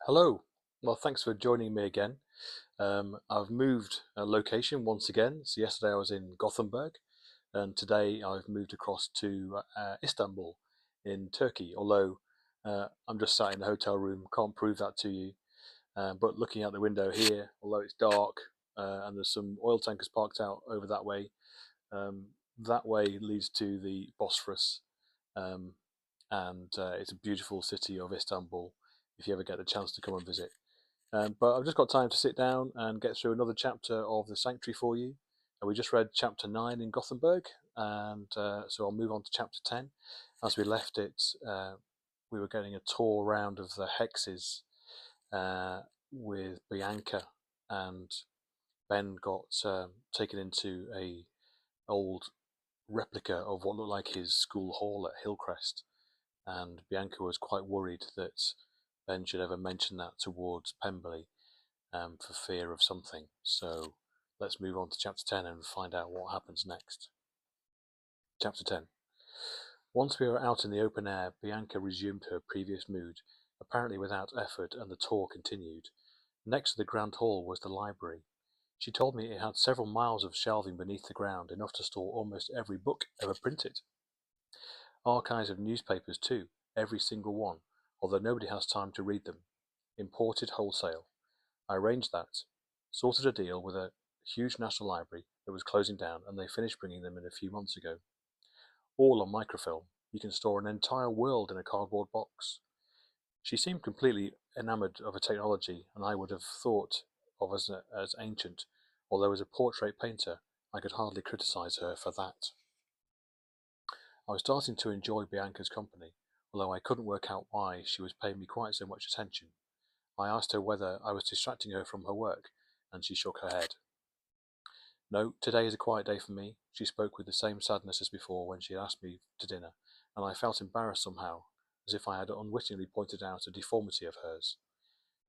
Hello. Well, thanks for joining me again. I've moved location once again. So yesterday I was in Gothenburg, and today I've moved across to Istanbul in Turkey. Although I'm just sat in the hotel room, can't prove that to you. But looking out the window here, although it's dark and there's some oil tankers parked out over um, that way leads to the Bosphorus, um, and it's a beautiful city of Istanbul. If you ever get the chance to come and visit. But I've just got time to sit down and get through another chapter of The Sanctuary for you. And we just read chapter 9 in Gothenburg, and so I'll move on to chapter 10. As we left it, we were getting a tour round of the hexes uh, with Bianca, and Ben got taken into a old replica of what looked like his school hall at Hillcrest, and Bianca was quite worried that Ben should ever mention that towards Pemberley for fear of something. So let's move on to chapter 10 and find out what happens next. Chapter 10. Once we were out in the open air, Bianca resumed her previous mood, apparently without effort, and the tour continued. Next to the grand hall was the library. She told me it had several miles of shelving beneath the ground, enough to store almost every book ever printed. Archives of newspapers, too, every single one, although nobody has time to read them. Imported wholesale. I arranged that, sorted a deal with a huge national library that was closing down, and they finished bringing them in a few months ago. All on microfilm. You can store an entire world in a cardboard box. She seemed completely enamored of a technology, and I would have thought of as ancient, although as a portrait painter, I could hardly criticize her for that. I was starting to enjoy Bianca's company, although I couldn't work out why she was paying me quite so much attention. I asked her whether I was distracting her from her work, and she shook her head. No, today is a quiet day for me. She spoke with the same sadness as before when she had asked me to dinner, and I felt embarrassed somehow, as if I had unwittingly pointed out a deformity of hers.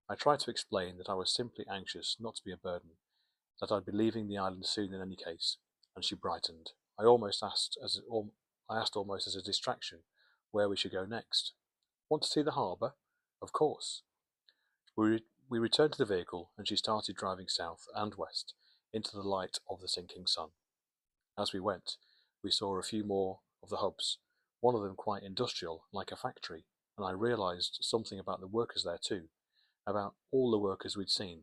I tried to explain that I was simply anxious not to be a burden, that I'd be leaving the island soon in any case, and she brightened. I asked almost as a distraction where we should go next. Want to see the harbour? Of course. We returned to the vehicle, and she started driving south and west into the light of the sinking sun. As we went, we saw a few more of the hubs, one of them quite industrial, like a factory, and I realized something about the workers there too, about all the workers we'd seen.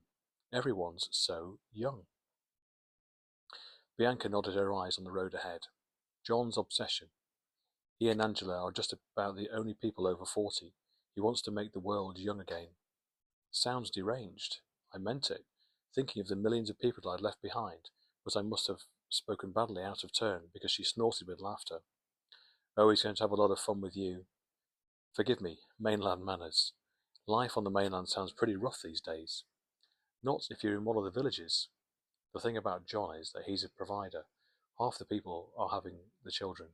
Everyone's so young. Bianca nodded her eyes on the road ahead. John's obsession. He and Angela are just about the only people over 40. He wants to make the world young again. Sounds deranged. I meant it, thinking of the millions of people I'd left behind, but I must have spoken badly out of turn because she snorted with laughter. Oh, he's going to have a lot of fun with you. Forgive me, mainland manners. Life on the mainland sounds pretty rough these days. Not if you're in one of the villages. The thing about John is that he's a provider. Half the people are having the children.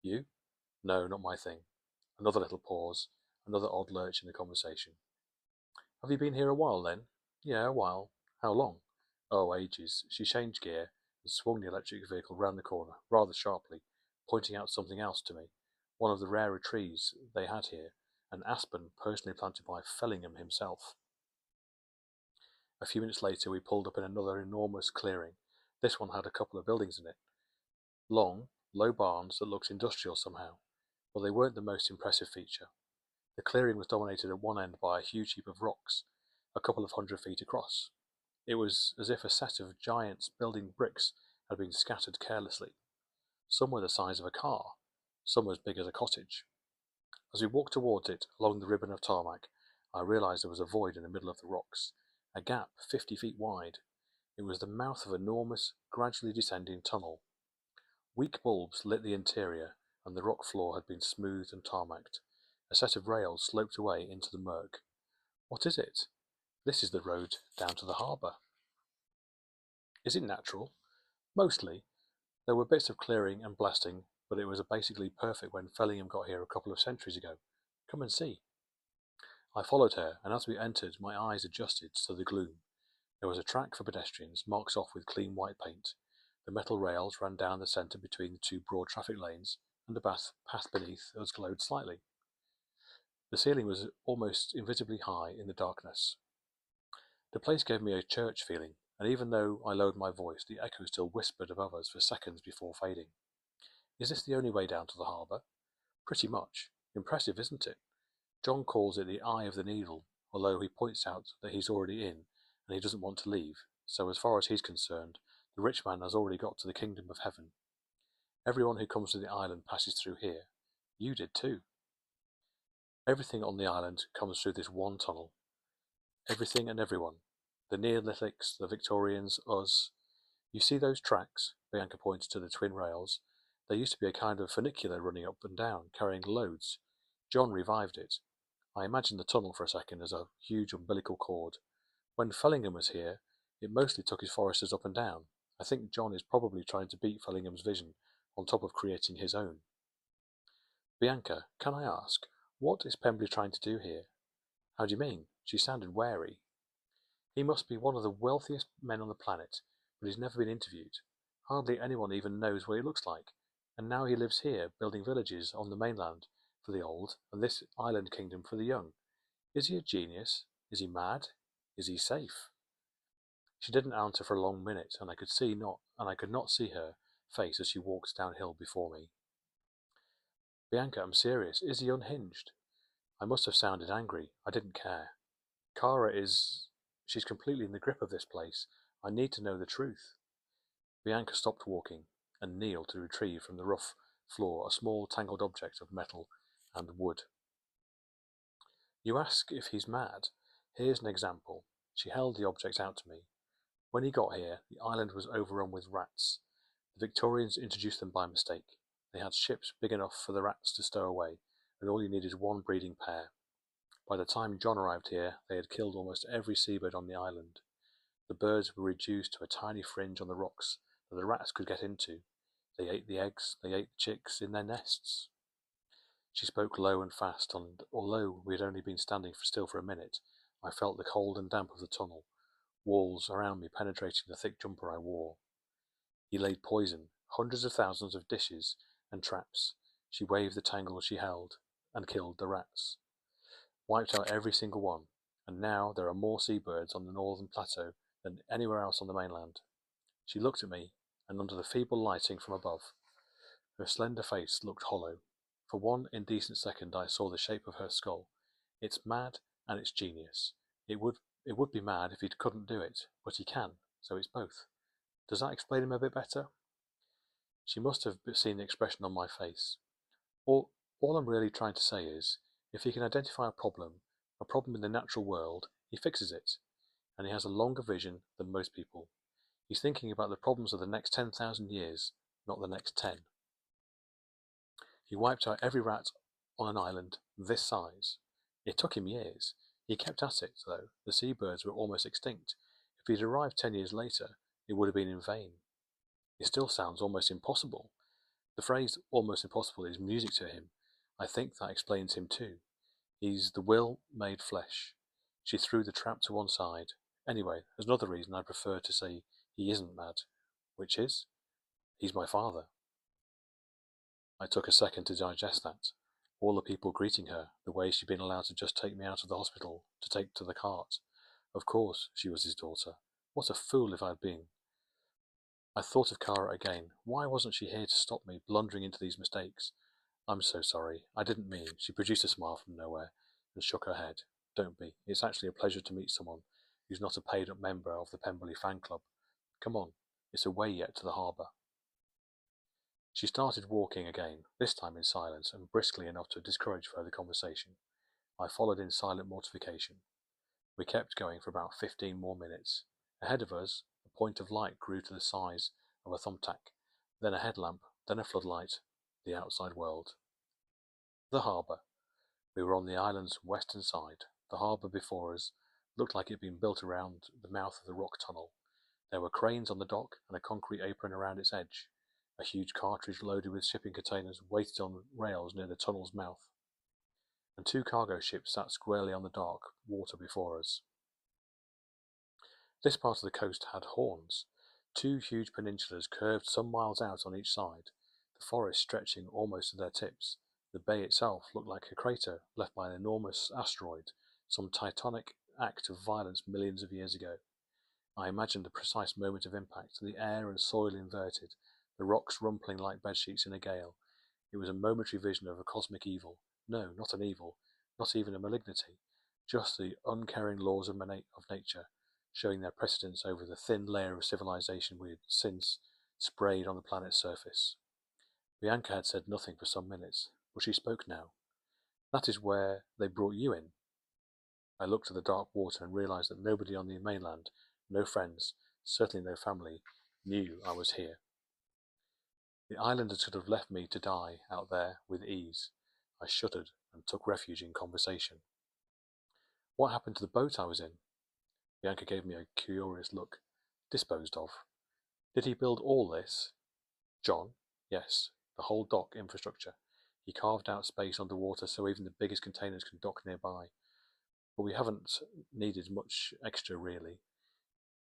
You? No, not my thing. Another little pause, another odd lurch in the conversation. Have you been here a while then? Yeah, a while. How long? Oh, ages. She changed gear and swung the electric vehicle round the corner, rather sharply, pointing out something else to me. One of the rarer trees they had here, an aspen personally planted by Fellingham himself. A few minutes later we pulled up in another enormous clearing. This one had a couple of buildings in it. Long, low barns that looked industrial somehow, but they weren't the most impressive feature. The clearing was dominated at one end by a huge heap of rocks, a couple of 100 feet across. It was as if a set of giants building bricks had been scattered carelessly. Some were the size of a car, some as big as a cottage. As we walked towards it along the ribbon of tarmac, I realized there was a void in the middle of the rocks, a gap 50 feet wide. It was the mouth of an enormous, gradually descending tunnel. Weak bulbs lit the interior, and the rock floor had been smoothed and tarmacked. A set of rails sloped away into the murk. What is it? This is the road down to the harbour. Is it natural? Mostly. There were bits of clearing and blasting, but it was basically perfect when Fellingham got here a couple of centuries ago. Come and see. I followed her, and as we entered, my eyes adjusted to the gloom. There was a track for pedestrians, marked off with clean white paint. The metal rails ran down the centre between the two broad traffic lanes, and the path beneath us glowed slightly. The ceiling was almost invisibly high in the darkness. The place gave me a church feeling, and even though I lowered my voice, the echo still whispered above us for seconds before fading. Is this the only way down to the harbour? Pretty much. Impressive, isn't it? John calls it the Eye of the Needle, although he points out that he's already in and he doesn't want to leave, so as far as he's concerned, the rich man has already got to the kingdom of heaven. Everyone who comes to the island passes through here. You did too. Everything on the island comes through this one tunnel. Everything and everyone. The Neolithics, the Victorians, us. You see those tracks? Bianca pointed to the twin rails. There used to be a kind of funicular running up and down, carrying loads. John revived it. I imagined the tunnel for a second as a huge umbilical cord. When Fellingham was here, it mostly took his foresters up and down. I think John is probably trying to beat Fellingham's vision, on top of creating his own. Bianca, can I ask, what is Pemberley trying to do here? How do you mean? She sounded wary. He must be one of the wealthiest men on the planet, but he's never been interviewed. Hardly anyone even knows what he looks like. And now he lives here, building villages on the mainland for the old, and this island kingdom for the young. Is he a genius? Is he mad? Is he safe? She didn't answer for a long minute, and I could not see her face as she walked downhill before me. Bianca, I'm serious. Is he unhinged? I must have sounded angry. I didn't care. Kara is... She's completely in the grip of this place. I need to know the truth. Bianca stopped walking and kneeled to retrieve from the rough floor a small tangled object of metal and wood. You ask if he's mad. Here's an example. She held the object out to me. When he got here, the island was overrun with rats. The Victorians introduced them by mistake. They had ships big enough for the rats to stow away, and all you needed one breeding pair. By the time John arrived here, they had killed almost every seabird on the island. The birds were reduced to a tiny fringe on the rocks that the rats could get into. They ate the eggs, they ate the chicks in their nests. She spoke low and fast, and although we had only been standing still for a minute, I felt the cold and damp of the tunnel, walls around me penetrating the thick jumper I wore. He laid poison, hundreds of thousands of dishes and traps. She waved the tangle she held, and killed the rats. Wiped out every single one, and now there are more seabirds on the northern plateau than anywhere else on the mainland. She looked at me, and under the feeble lighting from above, her slender face looked hollow. For one indecent second I saw the shape of her skull. It's mad, and it's genius. It would be mad if he couldn't do it, but he can, so it's both. Does that explain him a bit better? She must have seen the expression on my face. All I'm really trying to say is, if he can identify a problem in the natural world, he fixes it, and he has a longer vision than most people. He's thinking about the problems of the next 10,000 years, not the next 10. He wiped out every rat on an island this size. It took him years. He kept at it, though. The seabirds were almost extinct. If he'd arrived 10 years later, it would have been in vain. It still sounds almost impossible. The phrase almost impossible is music to him. I think that explains him too. He's the will made flesh. She threw the trap to one side. Anyway, there's another reason I prefer to say he isn't mad, which is, he's my father. I took a second to digest that. All the people greeting her, the way she'd been allowed to just take me out of the hospital, to take to the cart. Of course, she was his daughter. What a fool if I'd been. I thought of Kara again. Why wasn't she here to stop me blundering into these mistakes? I'm so sorry. I didn't mean. She produced a smile from nowhere and shook her head. Don't be. It's actually a pleasure to meet someone who's not a paid-up member of the Pemberley fan club. Come on. It's a way yet to the harbour. She started walking again, this time in silence and briskly enough to discourage further conversation. I followed in silent mortification. We kept going for about 15 more minutes. Ahead of us, a point of light grew to the size of a thumbtack, then a headlamp, then a floodlight, the outside world. The harbour. We were on the island's western side. The harbour before us looked like it had been built around the mouth of the rock tunnel. There were cranes on the dock and a concrete apron around its edge. A huge cartridge loaded with shipping containers waited on rails near the tunnel's mouth, and 2 cargo ships sat squarely on the dark water before us. This part of the coast had horns. 2 huge peninsulas curved some miles out on each side, the forest stretching almost to their tips. The bay itself looked like a crater left by an enormous asteroid, some titanic act of violence millions of years ago. I imagined the precise moment of impact, the air and soil inverted, the rocks rumpling like bedsheets in a gale. It was a momentary vision of a cosmic evil. No, not an evil, not even a malignity, just the uncaring laws of nature, showing their precedence over the thin layer of civilization we had since sprayed on the planet's surface. Bianca had said nothing for some minutes, but she spoke now. That is where they brought you in. I looked at the dark water and realized that nobody on the mainland, no friends, certainly no family, knew I was here. The islanders could have left me to die out there with ease. I shuddered and took refuge in conversation. What happened to the boat I was in? Bianca gave me a curious look. Disposed of. Did he build all this? John? Yes, the whole dock infrastructure. He carved out space underwater so even the biggest containers can dock nearby. But we haven't needed much extra, really.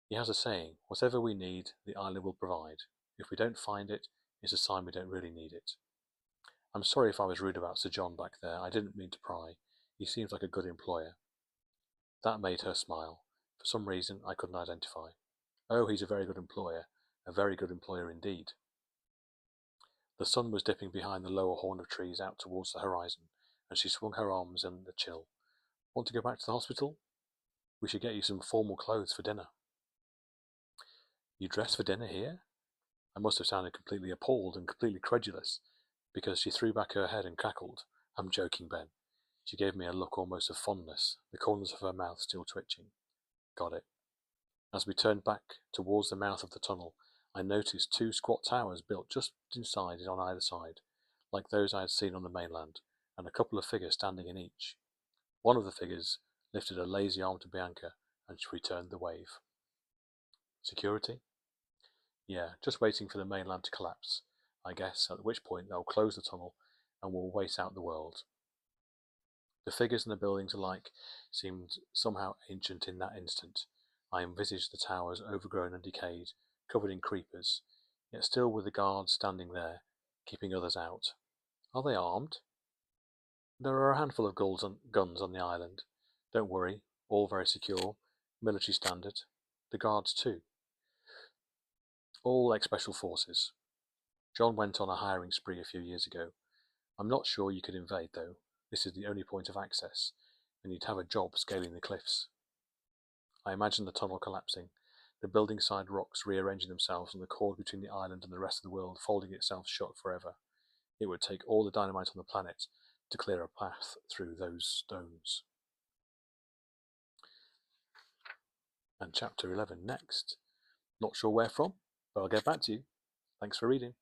He has a saying, whatever we need, the island will provide. If we don't find it, it's a sign we don't really need it. I'm sorry if I was rude about Sir John back there. I didn't mean to pry. He seems like a good employer. That made her smile. For some reason I couldn't identify. Oh, he's a very good employer. A very good employer indeed. The sun was dipping behind the lower horn of trees out towards the horizon, and she swung her arms in the chill. Want to go back to the hospital? We should get you some formal clothes for dinner. You dress for dinner here? I must have sounded completely appalled and completely credulous, because she threw back her head and cackled. I'm joking, Ben. She gave me a look almost of fondness, the corners of her mouth still twitching. Got it. As we turned back towards the mouth of the tunnel, I noticed two squat towers built just inside it on either side, like those I had seen on the mainland, and a couple of figures standing in each. One of the figures lifted a lazy arm to Bianca, and she returned the wave. Security? Yeah, just waiting for the mainland to collapse, I guess, at which point they'll close the tunnel and we'll wait out the world. The figures and the buildings alike seemed somehow ancient in that instant. I envisaged the towers overgrown and decayed, covered in creepers, yet still with the guards standing there, keeping others out. Are they armed? There are a handful of guns on the island. Don't worry, all very secure, military standard. The guards too. All ex-special forces. John went on a hiring spree a few years ago. I'm not sure you could invade, though. This is the only point of access, and you'd have a job scaling the cliffs. I imagined the tunnel collapsing, the building side rocks rearranging themselves and the cord between the island and the rest of the world folding itself shut forever. It would take all the dynamite on the planet to clear a path through those stones. And chapter 11 next. Not sure where from, but I'll get back to you. Thanks for reading.